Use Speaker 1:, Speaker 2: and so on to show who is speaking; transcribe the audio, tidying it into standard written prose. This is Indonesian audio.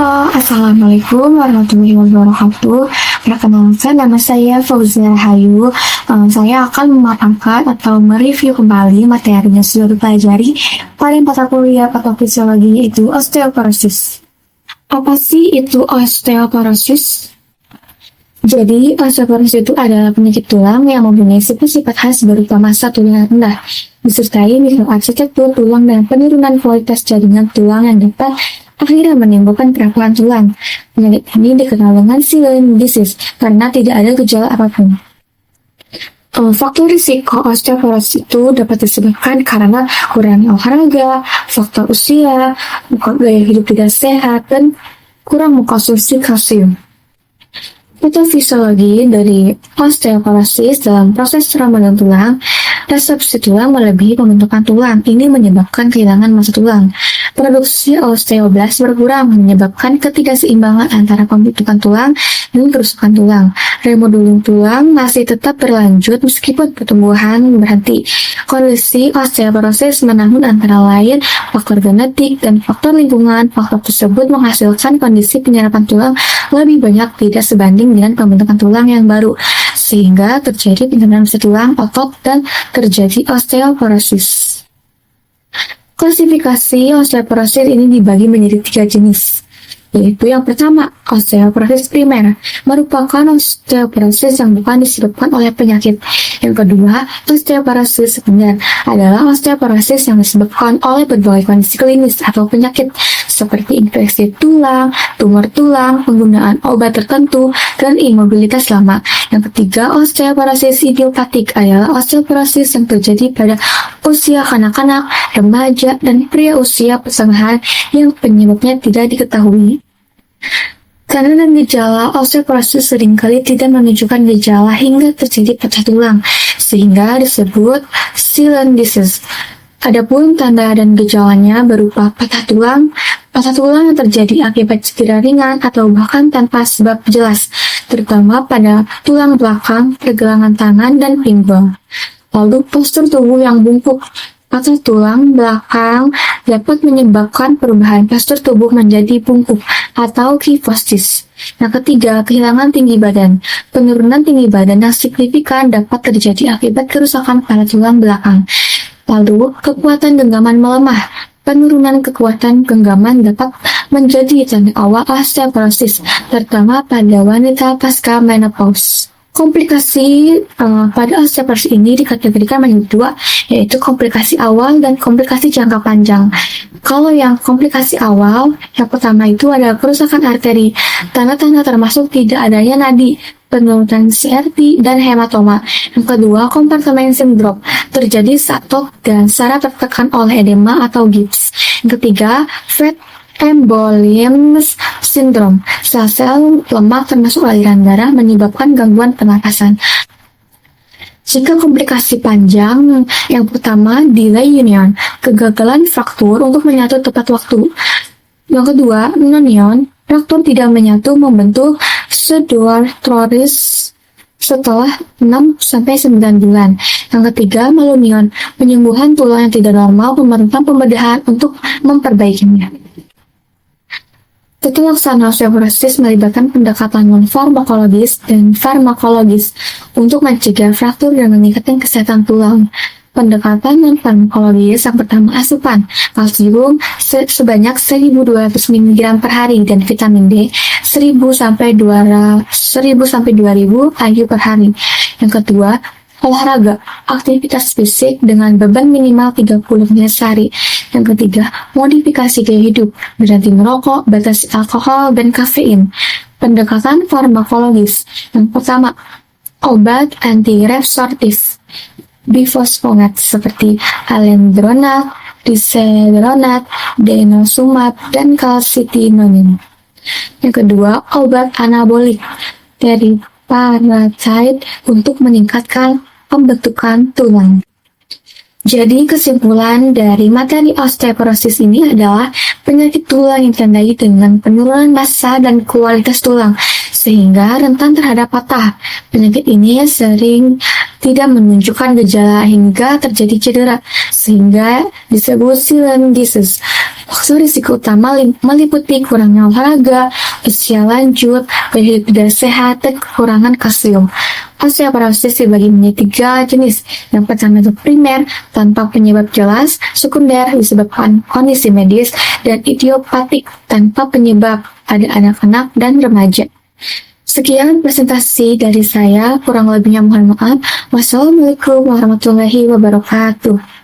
Speaker 1: Assalamualaikum warahmatullahi wabarakatuh. Perkenalkan, nama saya Fauzia Rahayu. Saya akan memaparkan atau mereview kembali materi yang sudah dipelajari pada mata kuliah patofisiologi, yaitu osteoporosis. Apa sih itu osteoporosis? Jadi, osteoporosis itu adalah penyakit tulang yang mempunyai sifat-sifat khas berupa massa tulang yang rendah, disertai mikroarsitektur tulang dan penurunan kualitas jaringan tulang yang dapat akhirnya menimbulkan kerapuhan tulang. Penyakit ini dikenal dengan silent disease karena tidak ada gejala apapun. Faktor risiko osteoporosis itu dapat disebabkan karena kurangnya olahraga, faktor usia, gaya hidup tidak sehat, dan kurang mengkonsumsi kalsium. Patofisiologi dari osteoporosis dalam proses ramadan tulang, resorpsi tulang melebihi pembentukan tulang. Ini menyebabkan kehilangan massa tulang. Produksi osteoblast berkurang, menyebabkan ketidakseimbangan antara pembentukan tulang dan kerusakan tulang. Remodeling tulang masih tetap berlanjut meskipun pertumbuhan berhenti. Kondisi osteoporosis menanggung antara lain faktor genetik dan faktor lingkungan. Faktor tersebut menghasilkan kondisi penyerapan tulang lebih banyak tidak sebanding dengan pembentukan tulang yang baru, sehingga terjadi penurunan massa tulang, otot, dan terjadi osteoporosis. Klasifikasi osteoporosis ini dibagi menjadi 3 jenis, yaitu yang pertama, osteoporosis primer, merupakan osteoporosis yang bukan disebabkan oleh penyakit. Yang kedua, osteoporosis sekunder, adalah osteoporosis yang disebabkan oleh berbagai kondisi klinis atau penyakit, seperti infeksi tulang, tumor tulang, penggunaan obat tertentu, dan imobilitas lama. Yang ketiga, osteoporosis idiopatik, adalah osteoporosis yang terjadi pada usia kanak-kanak, remaja, dan pria usia pertengahan yang penyebabnya tidak diketahui. Tanda dan gejala osteoporosis seringkali tidak menunjukkan gejala hingga terjadi patah tulang, sehingga disebut silent disease. Adapun tanda dan gejalanya berupa patah tulang yang terjadi akibat cedera ringan atau bahkan tanpa sebab jelas, terutama pada tulang belakang, pergelangan tangan, dan pinggul. Lalu postur tubuh yang bungkuk. Patah tulang belakang dapat menyebabkan perubahan postur tubuh menjadi bungkuk atau kyphosis. Yang ketiga, kehilangan tinggi badan. Penurunan tinggi badan yang signifikan dapat terjadi akibat kerusakan pada tulang belakang. Lalu, kekuatan genggaman melemah. Penurunan kekuatan genggaman dapat menjadi tanda awal osteoporosis, terutama pada wanita pasca menopause. Komplikasi pada osteoporosis ini dikategorikan menjadi 2, yaitu komplikasi awal dan komplikasi jangka panjang. Kalau yang komplikasi awal, yang pertama itu adalah kerusakan arteri. Tanda-tanda termasuk tidak adanya nadi, penurunan CRP, dan hematoma. Yang kedua, kompartemen sindrom, terjadi saat otot dan saraf tertekan oleh edema atau gips. Yang ketiga, fat embolism syndrome, sel-sel lemak termasuk aliran darah menyebabkan gangguan pernapasan. Jika komplikasi panjang, yang pertama, delay union, kegagalan fraktur untuk menyatu tepat waktu. Yang kedua, non-union, fraktur tidak menyatu membentuk pseudoarthrosis setelah 6-9 bulan. Yang ketiga, malunion, penyembuhan tulang yang tidak normal memerlukan pembedahan untuk memperbaikinya. Tata laksana osteoporosis melibatkan pendekatan non-farmakologis dan farmakologis untuk mencegah fraktur dan meningkatkan kesehatan tulang. Pendekatan non-farmakologis yang pertama, asupan kalsium sebanyak 1.200 mg per hari dan vitamin D 1.000-2.000 IU per hari. Yang kedua, olahraga, aktivitas fisik dengan beban minimal 30 menit sehari. Yang ketiga, modifikasi gaya hidup, berhenti merokok, batasi alkohol dan kafein. Pendekatan farmakologis, yang pertama, obat anti-resorptif, bifosfonat seperti alendronat, disedronat, denosumab, dan calcitonin. Yang kedua, obat anabolik, teriparatide untuk meningkatkan pembentukan tulang. Jadi kesimpulan dari materi osteoporosis ini adalah penyakit tulang yang ditandai dengan penurunan massa dan kualitas tulang, sehingga rentan terhadap patah. Penyakit ini sering tidak menunjukkan gejala hingga terjadi cedera, sehingga disebut silent disease. Faktor risiko utama meliputi kurangnya olahraga, usia lanjut, gaya hidup tidak sehat, dan kekurangan kalsium. Osteoporosis dibagi menjadi 3 jenis. Yang pertama itu primer, tanpa penyebab jelas, sekunder disebabkan kondisi medis, dan idiopatik tanpa penyebab pada anak-anak dan remaja. Sekian presentasi dari saya, kurang lebihnya mohon maaf. Wassalamualaikum warahmatullahi wabarakatuh.